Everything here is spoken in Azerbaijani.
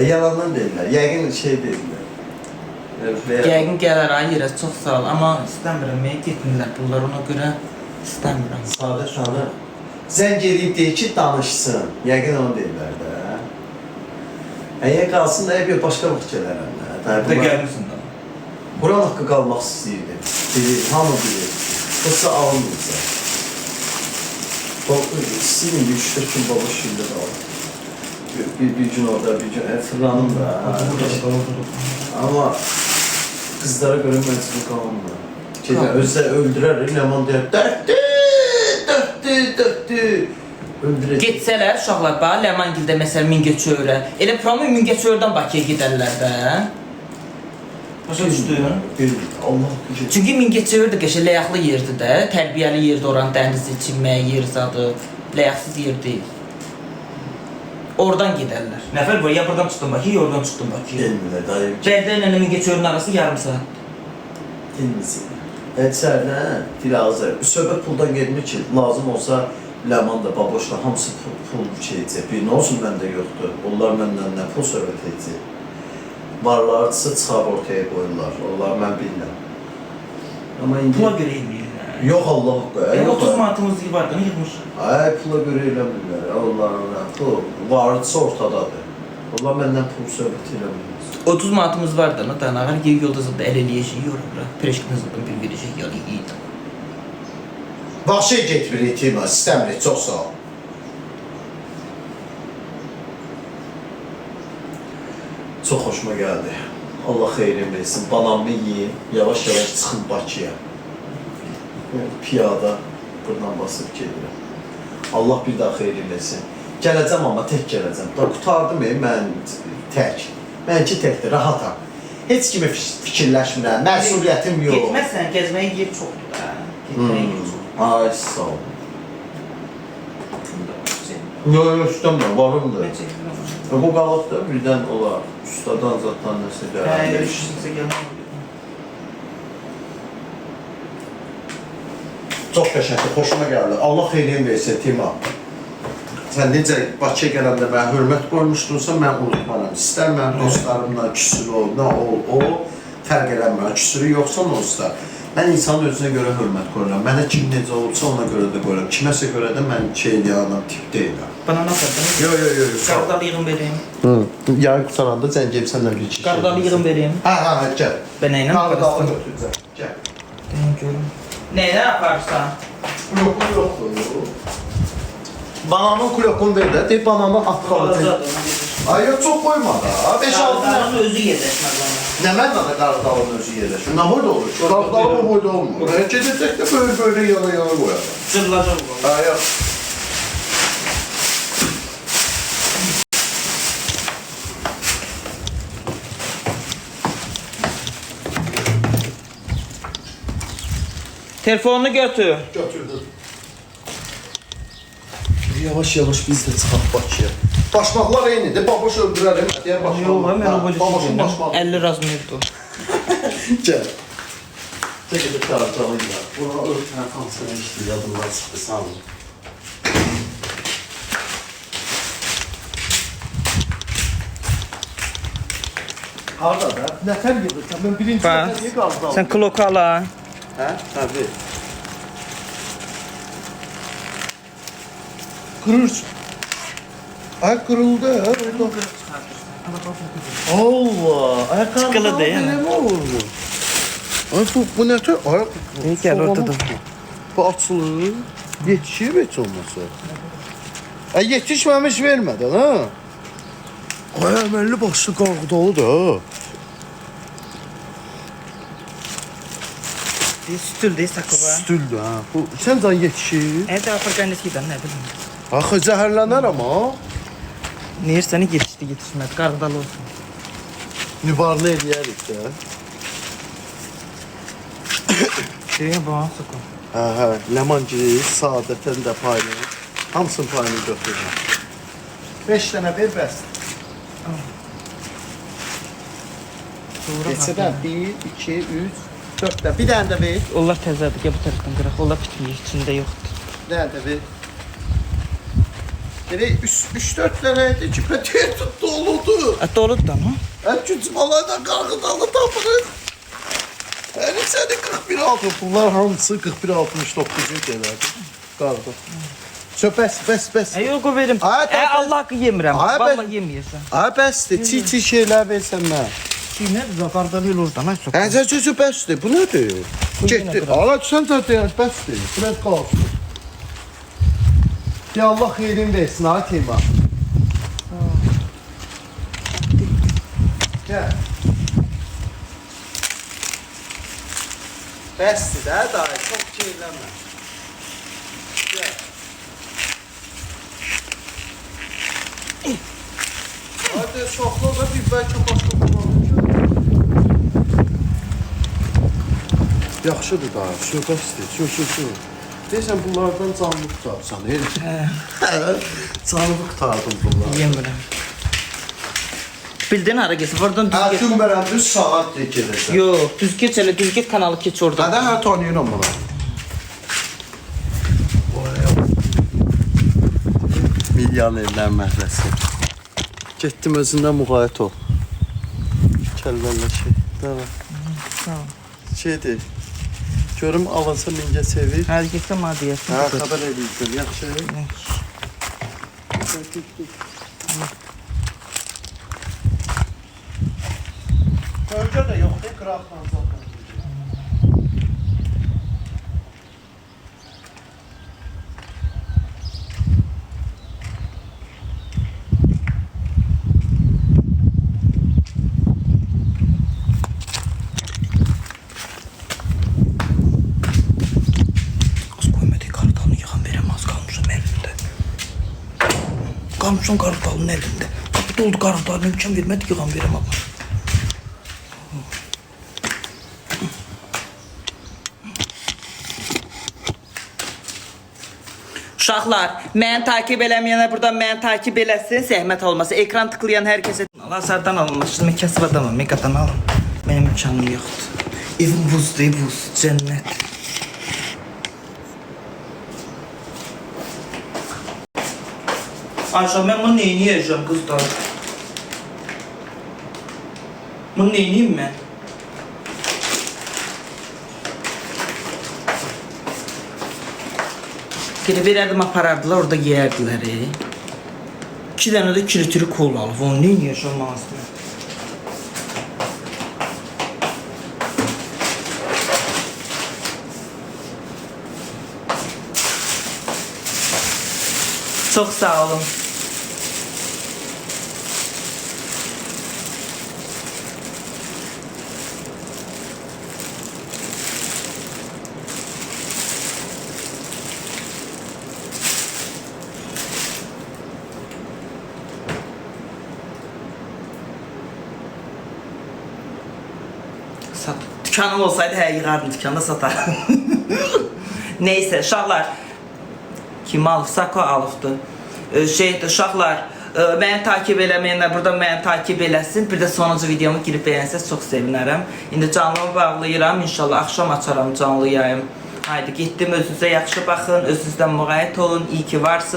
Yalandan deyirlər. Yəqin şey deyirlər. Yəqin gələr ay yerə, çox sağ ol. Amma istəmirəm, getmirlər bunlar, ona görə istəmirəm. Sadə şanı zəng edib deyir ki, danışsın. Yəqin onu deyirlər də. Əgər qalsın da, bir başqa vaxt gələrəm də. Da gəlmirsən də. Buran haqqı qalmaq istəyirdim. Bilir, hamı bilir. Yoxsa alınmırsa. İstəyirdim, 3-4 gün baba şildə qalır. Bir gün orada, bir gün fırlanım da. Amma qızlara görə məcbur qalmır. Özləri öldürər, Ləman deyər, dörtdü. Öldürək. Getsələr uşaqlar, bax, Ləmangildə məsələn Mingəçöyrə. Elə promo Mingəçöyrdən Bakıya gedərlər də. Başa düşdün? Allah gücü. Çünki Mingəçöyr də qəşəng ləyaqlı yerdir də. Tərbiyəli yerdir, oranın dənizi, çimməyi, yer zadı. Ləyaqsız yer deyil. Oradan gedərlər. Nəfər var, ya buradan çıxdın Bakıya, ya oradan çıxdın Bakıya. Gelmirlər, dayı. Bərdə ilə Mingəçöyrün arası yarım saat. Gelmirsin. Sərnə, dilazır. Söhbət puldan gelmir ki, lazım olsa Ləman da, Baboşla hamısı pul şeycək. Bir nə olsun məndə yoxdur. Onlar məndən nə pul söhbət edəcək. Varlardısa çıxar ortaya qoyurlar. Onlar mən bilməm. Amma indi... Pula görə elməyirlər. Yox, Allah qoy. 30 manatımız var da, nə yığmış? Ay, pula görə eləmirlər. Allah'ın pul vardısa ortadadır. Onlar məndən pul söhbət eləmirlər. 30 manatımız var da, nə danağır, yolda zıdda əl eləyəcək, yorulur. Preşkini zıddan bir verəcək, yalı yiyid. Vahşiyə getmir itirmə, istəmirik, çox sağ ol. Çox xoşuma gəldi. Allah xeyrin versin. Banamı yiyim, yavaş-yavaş çıxın Bakıya. Piyada buradan basıb gedirəm. Allah bir daha xeyrin versin. Gələcəm amma tək gələcəm. Qutardım mən tək. Mənki təkdir, rahatam. Heç kimi fikirləşmirəm, məsuliyyətim yox. Getməzsən, gəzməyə yer çoxdur da. Getməyə yer çoxdur. Ay, sağ ol. Yox, istəmirəm, varımdır. Bu qalıb da birdən olar. Ustadan, zatdan nəsə gələn. Çox qəşəngdir, xoşuma gəldi. Allah xeyrin versin, Tima. Sən necə Bakıya gələndə mənə hörmət qoymuşdunsa, mən unutmaram. İstər mən dostlarımla küsür ol, nə ol, o fərq eləmir. Küsürü yoxsa nə olsa. Mən insanın özünə görə hörmət qoyuram. Mənə kim necə olursa ona görə də qoyuram. Kiməsə görə də mən şey deyiləm, tip deyiləm. Banana atadın. Yox. Qardalı yığın vereyim. Yarın qutaranda zəng edib səndən bir iki şey. Qardalı yığın vereyim. Hə, gəl. Ben nəylə Qardalı aparırsan? götürəcəm, gəl. Deyim görüm. Nəylə aparırsan? Kulokun yoxdur. Bananın kulokunu ver də, deyib bananı at qalacaq. Ay, yox, çox qoyma da. 5-6 Qardalı özü yerləşməz bana. Nə mənlə qardalı'nın özü yerləşir? Nə boyda olur? Qardalı bu boyda olmur. Gedəcək də böyle yana qoyarlar. Cırlacaq bu. Ha, yox. Telefonunu götür. Götürdüm. Yavaş-yavaş biz də çıxaq Bakıya. Başmaqlar eynidir, baboş öldürərim. Deyər başmaq. Yox, mən o Baboşun başmağı. 50 razmerdir. Gəl. Çəkəcək qaracalıyla. Buna örtən hansına işdir, yadımdan çıxdı, sağ olun. Harada da? Nəfər yığırsan, mən birinci nəfəriyə qaldı. Sen kloku ala. Hə? Tabii. Kırırsın. Ay kırıldı ha. Allah. Ayakkabı Çıkılı değil mi? Ne oldu? Ay bu ne tür? Ay İyi gel ortada. Bu açılır. Yetişir mi hiç olmasa? Ay yetişmemiş vermeden ha. Ay əməlli başlı qalqdalı da. Stüldür sakova. Stüldür ha. Bu səncə yetişir? Evde Afrikanisiyle ne bileyim. Axı zəhərlənər amma. Neyir seni yetişmez. Qardalı olsun. Nübarlı eləyərik də. Şuraya bağın sakova. Hə, ləmancı, saadətən də payını. Hamısının payını götürürəm. 5 dənə ver bəs. Neçədən? 1, 2, 3, 4 dənə. Bir dənə də ver. Onlar təzədir. Gəl bu tərəfdən qıraq. Onlar bitməyir. İçində yoxdur. Bir dənə də ver. Elə 3-4 dənə idi ki, pətəyə tutdu, oludu. Doludur da, ha? Gücüm olaydan qalqı tapırıq. Yəni səni 41 altın bunlar hamısı 41.69-cu gələrdi. Qaldı. Bəs. Yox, o verim. Allah haqqı yemirəm. Ay, Vallahi yeməyəsən. Ay bəsdir, çiğ şeylər versən mən. Çiğnədir də, qardalı oradan, ay çox. Həzə bəsdir, bu nədir? Getdi. Ala sən də deyən bəsdir. Biraz qalsın. Ya Allah xeyrin versin, ay Tema. Gəl. Bəsdir də, dayı, çox keyirlənmə. Gəl. Hadi çoxlu da bir bəlkə başqa kullanır. Yaxşıdır da, şu bəsdir, şu. Deyirsən bunlardan canlı tutarsan, canlı tutardım bunlar. Yemirəm. Bildin hara getsin, oradan düz get. Gün bərəm düz saat gedəsən. Yox, düz get elə, düz get kanalı keç oradan. Hə, tanıyıram bunu. Milyonerlər məhləsi. Getdim özündən müğayət ol. Kəlbələ şey. Dəvə. Sağ ol. Şeydir. Görüm avansa mingə sevir. Hadi getdim, hadi deyəsən. Hə, xəbər edirdim. Yaxşı. Bölgə də yoxdur, qıraqdan zaten. Qalmışam qarıdalının əlində. Bu doldu qarıdalının imkan vermədi ki, qan verəm ama. Uşaqlar, məni takip eləməyənə buradan məni takip eləsin, zəhmət olmasın. Ekran tıklayan hər kəsə... Lazardan alınmış, mən kasıb adamım, meqadan alın. Mənim imkanım yoxdur. Evim buzdur, buz, cənnət. Ayşə, mən bunu neyini yiyəcəm, qızlar? Bunu neyiniyim mən? Geri verərdim, aparardılar, orada yiyərdilər. 2 dənə də kiritiri kol alıb, onu neyini yiyəcəm ağzına? Çok sağ olun. Dükkanım olsaydı her yığardım, dükkanda satardım. Neyse, uşaqlar. Kim alıb? Sako alıbdı. Uşaqlar, məni takip eləməyənlər burada məni takip eləsin. Bir də sonuncu videomu girib beğensəz çox sevinərəm. İndi canlımı bağlayıram. İnşallah axşam açaram canlı yayım. Haydi getdim, özünüzə yaxşı baxın, özünüzdən müğayət olun. İyi ki varsın.